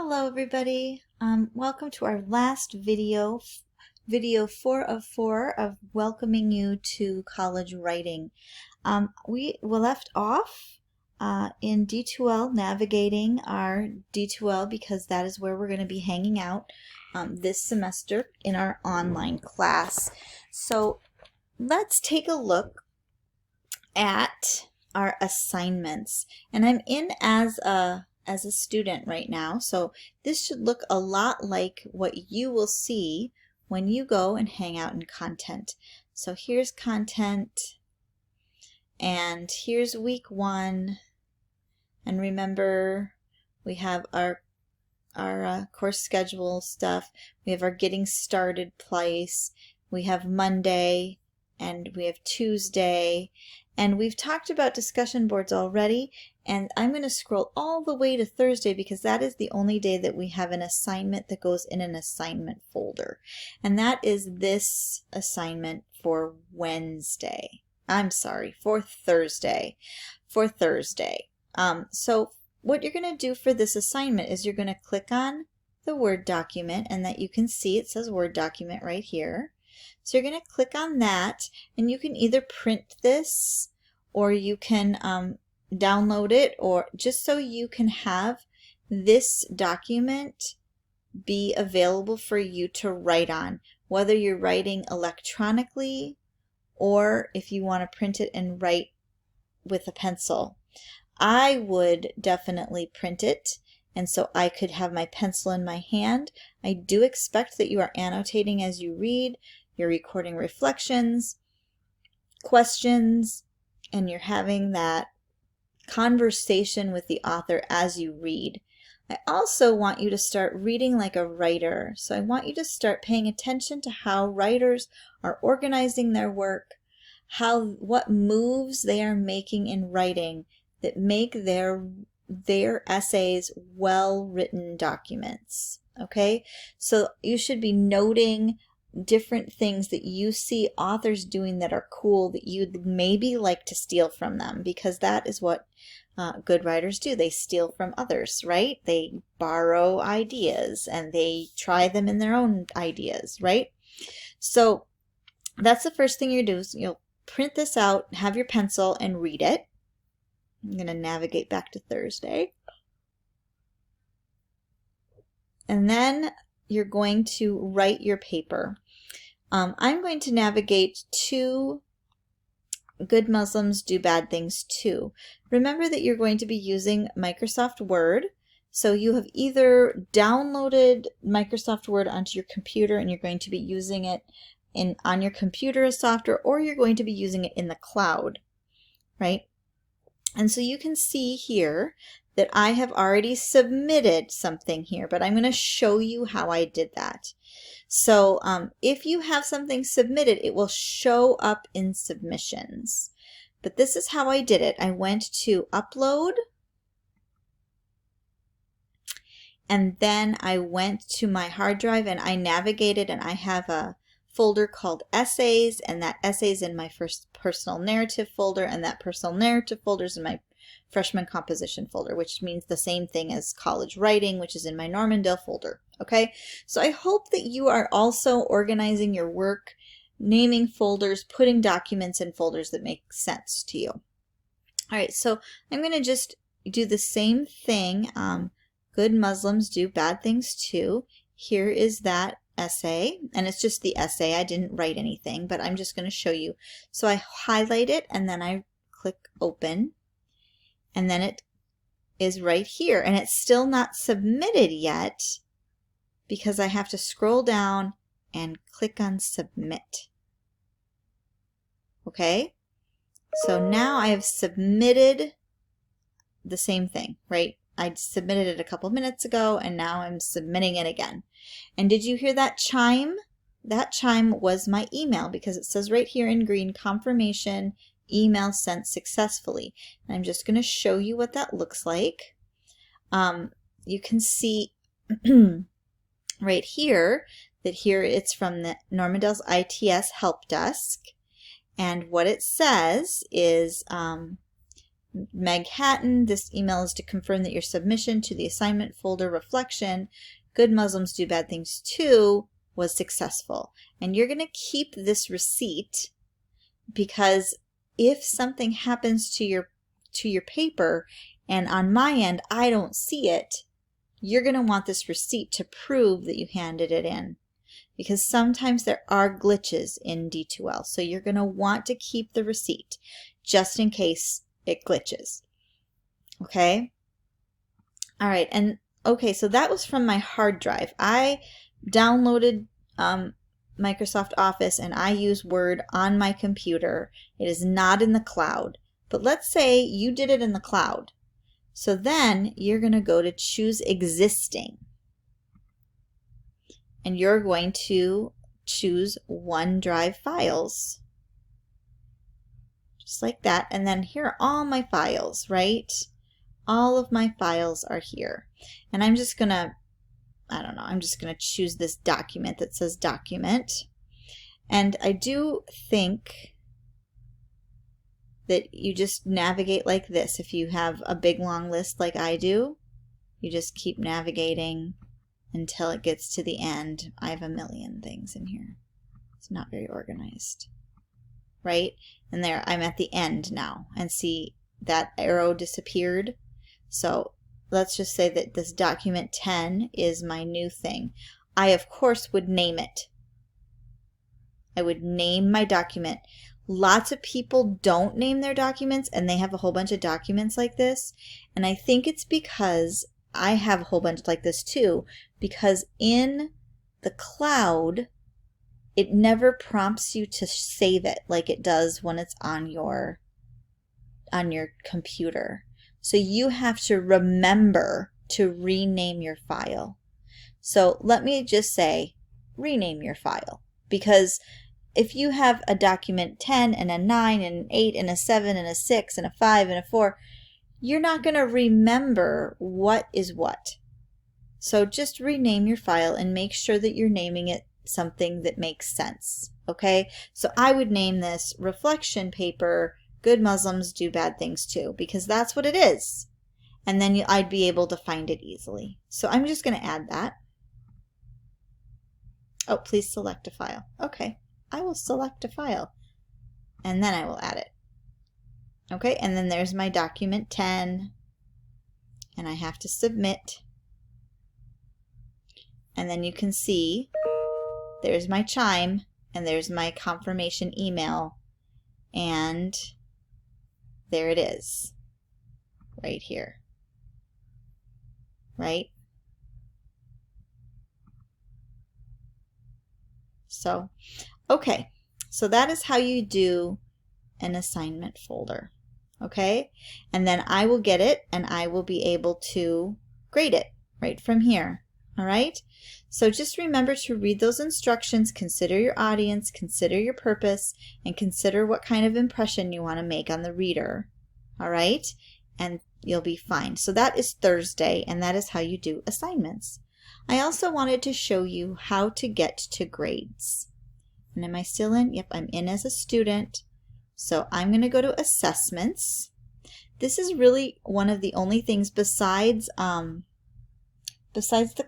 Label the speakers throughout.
Speaker 1: Hello everybody. Welcome to our last video, video 4 of 4 of welcoming you to college writing. We left off in D2L, navigating our D2L, because that is where we're going to be hanging out this semester in our online class. So let's take a look at our assignments. And I'm in as a student right now, so this should look a lot like what you will see when you go and hang out in content. So here's content, and here's week 1, and remember we have our course schedule stuff, we have our getting started place, we have Monday, and we have Tuesday, and we've talked about discussion boards already, and I'm going to scroll all the way to Thursday because that is the only day that we have an assignment that goes in an assignment folder, and that is this assignment for Wednesday. I'm sorry, for Thursday. So what you're going to do for this assignment is you're going to click on the Word document, and that you can see it says Word document right here. So you're going to click on that, and you can either print this or you can download it, or just so you can have this document be available for you to write on, whether you're writing electronically or if you want to print it and write with a pencil. I would definitely print it, and so I could have my pencil in my hand. I do expect that you are annotating as you read, you're recording reflections, questions, and you're having that conversation with the author as you read. I also want you to start reading like a writer. So I want you to start paying attention to how writers are organizing their work, what moves they are making in writing that make their essays well-written documents. Okay? So you should be noting different things that you see authors doing that are cool, that you'd maybe like to steal from them, because that is what good writers do. They steal from others, right? They borrow ideas and they try them in their own ideas, right? So that's the first thing you do. Is you'll print this out, have your pencil, and read it. I'm going to navigate back to Thursday. And then you're going to write your paper. I'm going to navigate to Good Muslims Do Bad Things Too. Remember that you're going to be using Microsoft Word. So you have either downloaded Microsoft Word onto your computer and you're going to be using it on your computer as software, or you're going to be using it in the cloud, right? And so you can see here that I have already submitted something here, but I'm going to show you how I did that. So if you have something submitted, it will show up in submissions. But this is how I did it. I went to Upload, and then I went to my hard drive and I navigated, and I have a folder called Essays, and that Essays in my first personal narrative folder, and that personal narrative folder is in my freshman composition folder, which means the same thing as college writing, which is in my Normandale folder. Okay, so I hope that you are also organizing your work, naming folders, putting documents in folders that make sense to you. All right, so I'm going to just do the same thing. Good Muslims Do Bad Things Too. Here is that essay, and it's just the essay. I didn't write anything, but I'm just going to show you. So I highlight it, and then I click Open, and then it is right here, and it's still not submitted yet because I have to scroll down and click on Submit. Okay, so now I have submitted the same thing, right? I submitted it a couple minutes ago, and now I'm submitting it again. And did you hear that chime? That chime was my email, because it says right here in green, confirmation, email sent successfully. And I'm just going to show you what that looks like. You can see right here that here it's from the Normandale's ITS Help Desk. And what it says is Meg Hatton, this email is to confirm that your submission to the assignment folder Reflection, Good Muslims Do Bad Things Too, was successful. And you're going to keep this receipt because if something happens to your paper and on my end I don't see it, you're going to want this receipt to prove that you handed it in, because sometimes there are glitches in D2L. So you're going to want to keep the receipt just in case it glitches. Okay? All right. And okay, so that was from my hard drive. I downloaded Microsoft Office and I use Word on my computer. It is not in the cloud. But let's say you did it in the cloud. So then you're going to go to Choose Existing. And you're going to choose OneDrive files. Just like that. And then here are all my files, right? All of my files are here. And I'm just going to, I don't know, I'm just going to choose this document that says Document. And I do think that you just navigate like this. If you have a big long list like I do, you just keep navigating until it gets to the end. I have a million things in here. It's not very organized, right? And there, I'm at the end now. And see, that arrow disappeared. So let's just say that this document 10 is my new thing. I, of course, would name it. I would name my document. Lots of people don't name their documents, and they have a whole bunch of documents like this. And I think it's because I have a whole bunch like this too, because in the cloud, it never prompts you to save it like it does when it's on your computer. So you have to remember to rename your file. So let me just say, rename your file. Because if you have a document 10 and a 9 and an 8 and a 7 and a 6 and a 5 and a 4, you're not going to remember what is what. So just rename your file and make sure that you're naming it something that makes sense. Okay? So I would name this Reflection Paper, Good Muslims Do Bad Things Too, because that's what it is. And then I'd be able to find it easily. So I'm just going to add that. Oh, please select a file. Okay, I will select a file and then I will add it. Okay, and then there's my document 10 and I have to submit. And then you can see there's my chime and there's my confirmation email, and there it is right here, right? So, okay, so that is how you do an assignment folder, okay? And then I will get it and I will be able to grade it right from here, all right? So just remember to read those instructions, consider your audience, consider your purpose, and consider what kind of impression you want to make on the reader, all right? And you'll be fine. So that is Thursday, and that is how you do assignments. I also wanted to show you how to get to grades. And am I still in? Yep, I'm in as a student. So I'm going to go to assessments. This is really one of the only things besides the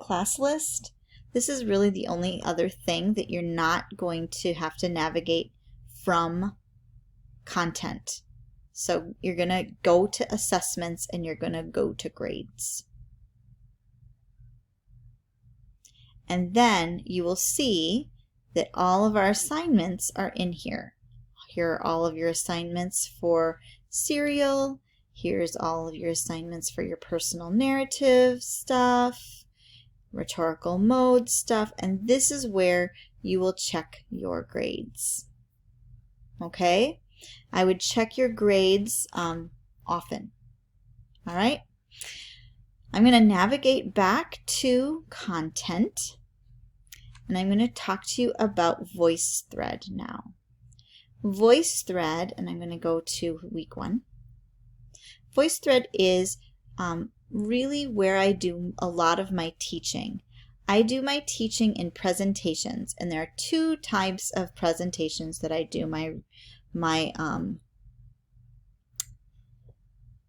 Speaker 1: class list. This is really the only other thing that you're not going to have to navigate from content. So you're going to go to assessments and you're going to go to grades. And then you will see that all of our assignments are in here. Here are all of your assignments for serial. Here's all of your assignments for your personal narrative stuff, rhetorical mode stuff, and this is where you will check your grades. Okay? I would check your grades often. All right? I'm going to navigate back to content, and I'm going to talk to you about VoiceThread now. VoiceThread, and I'm going to go to week 1. VoiceThread is really where I do a lot of my teaching. I do my teaching in presentations, and there are 2 types of presentations that I do my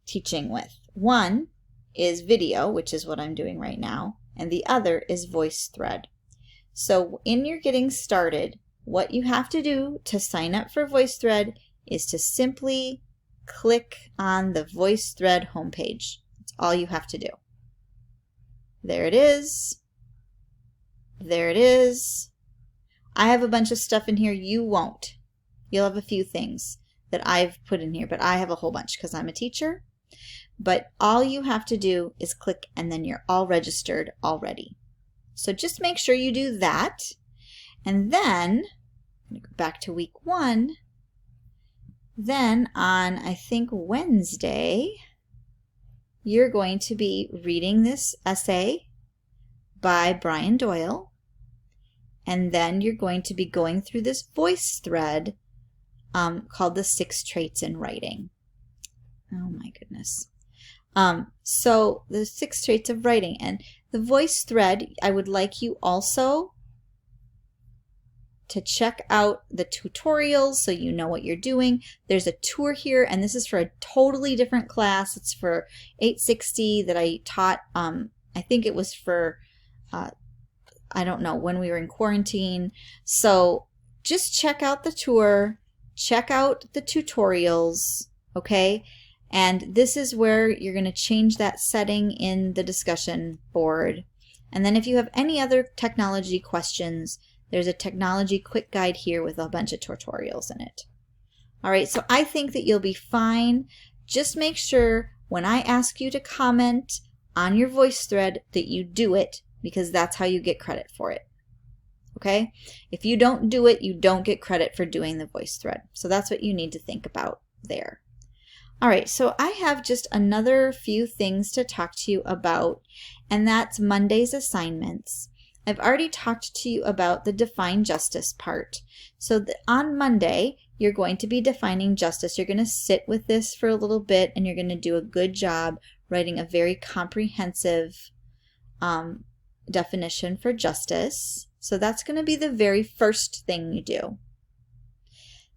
Speaker 1: teaching with. One is video, which is what I'm doing right now, and the other is VoiceThread. So in your getting started, what you have to do to sign up for VoiceThread is to simply click on the VoiceThread homepage. That's all you have to do. There it is. There it is. I have a bunch of stuff in here. You won't. You'll have a few things that I've put in here, but I have a whole bunch because I'm a teacher. But all you have to do is click and then you're all registered already. So just make sure you do that. And then, I'm going to go back to week 1. Then on, I think, Wednesday, you're going to be reading this essay by Brian Doyle. And then you're going to be going through this VoiceThread called the 6 Traits in Writing. Oh my goodness. So the 6 Traits of Writing, and the VoiceThread, I would like you also to check out the tutorials so you know what you're doing. There's a tour here, and this is for a totally different class. It's for 860 that I taught. I think it was for, I don't know, when we were in quarantine. So just check out the tour, check out the tutorials, okay? And this is where you're going to change that setting in the discussion board. And then if you have any other technology questions, there's a technology quick guide here with a bunch of tutorials in it. All right, so I think that you'll be fine. Just make sure when I ask you to comment on your VoiceThread that you do it, because that's how you get credit for it. Okay? If you don't do it, you don't get credit for doing the VoiceThread. So that's what you need to think about there. All right, so I have just another few things to talk to you about, and that's Monday's assignments. I've already talked to you about the define justice part. So on Monday, you're going to be defining justice. You're going to sit with this for a little bit, and you're going to do a good job writing a very comprehensive definition for justice. So that's going to be the very first thing you do.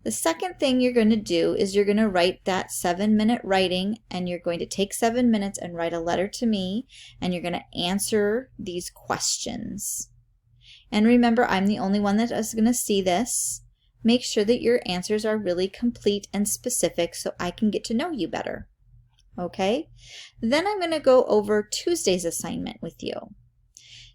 Speaker 1: The second thing you're going to do is you're going to write that 7-minute writing, and you're going to take 7 minutes and write a letter to me, and you're going to answer these questions. And remember, I'm the only one that is going to see this. Make sure that your answers are really complete and specific so I can get to know you better. Okay? Then I'm going to go over Tuesday's assignment with you.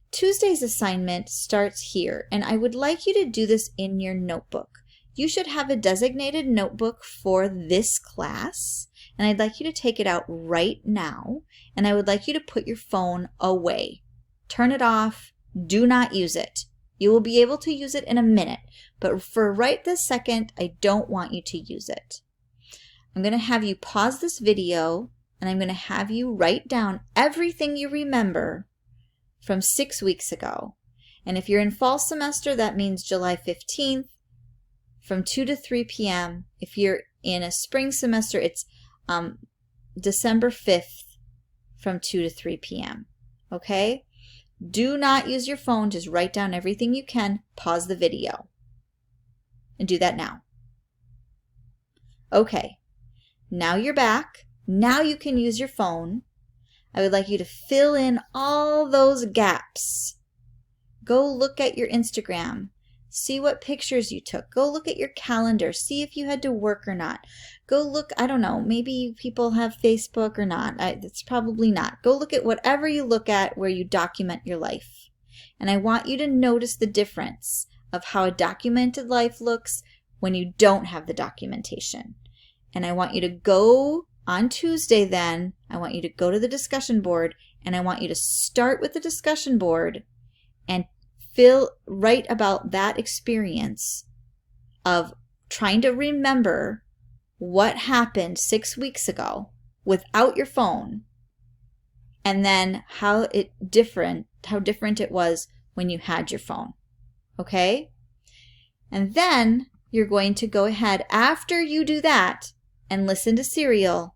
Speaker 1: Tuesday's assignment starts here, and I would like you to do this in your notebook. You should have a designated notebook for this class, and I'd like you to take it out right now, and I would like you to put your phone away. Turn it off. Do not use it. You will be able to use it in a minute, but for right this second, I don't want you to use it. I'm going to have you pause this video, and I'm going to have you write down everything you remember from 6 weeks ago. And if you're in fall semester, that means July 15th. From 2 to 3 p.m. If you're in a spring semester, it's December 5th from 2 to 3 p.m. Okay? Do not use your phone. Just write down everything you can. Pause the video. And do that now. Okay. Now you're back. Now you can use your phone. I would like you to fill in all those gaps. Go look at your Instagram. See what pictures you took. Go look at your calendar. See if you had to work or not. Go look, I don't know, maybe people have Facebook or not. It's probably not. Go look at whatever you look at where you document your life. And I want you to notice the difference of how a documented life looks when you don't have the documentation. And I want you to go on Tuesday then, I want you to go to the discussion board, and I want you to start with the discussion board and write about that experience of trying to remember what happened 6 weeks ago without your phone, and then how different it was when you had your phone. Okay? And then you're going to go ahead after you do that and listen to Serial,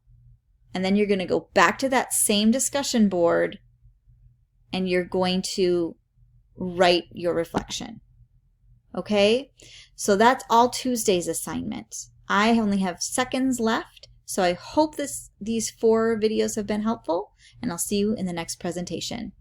Speaker 1: and then you're going to go back to that same discussion board, and you're going to write your reflection. Okay? So that's all Tuesday's assignment. I only have seconds left, So I hope these 4 videos have been helpful, and I'll see you in the next presentation.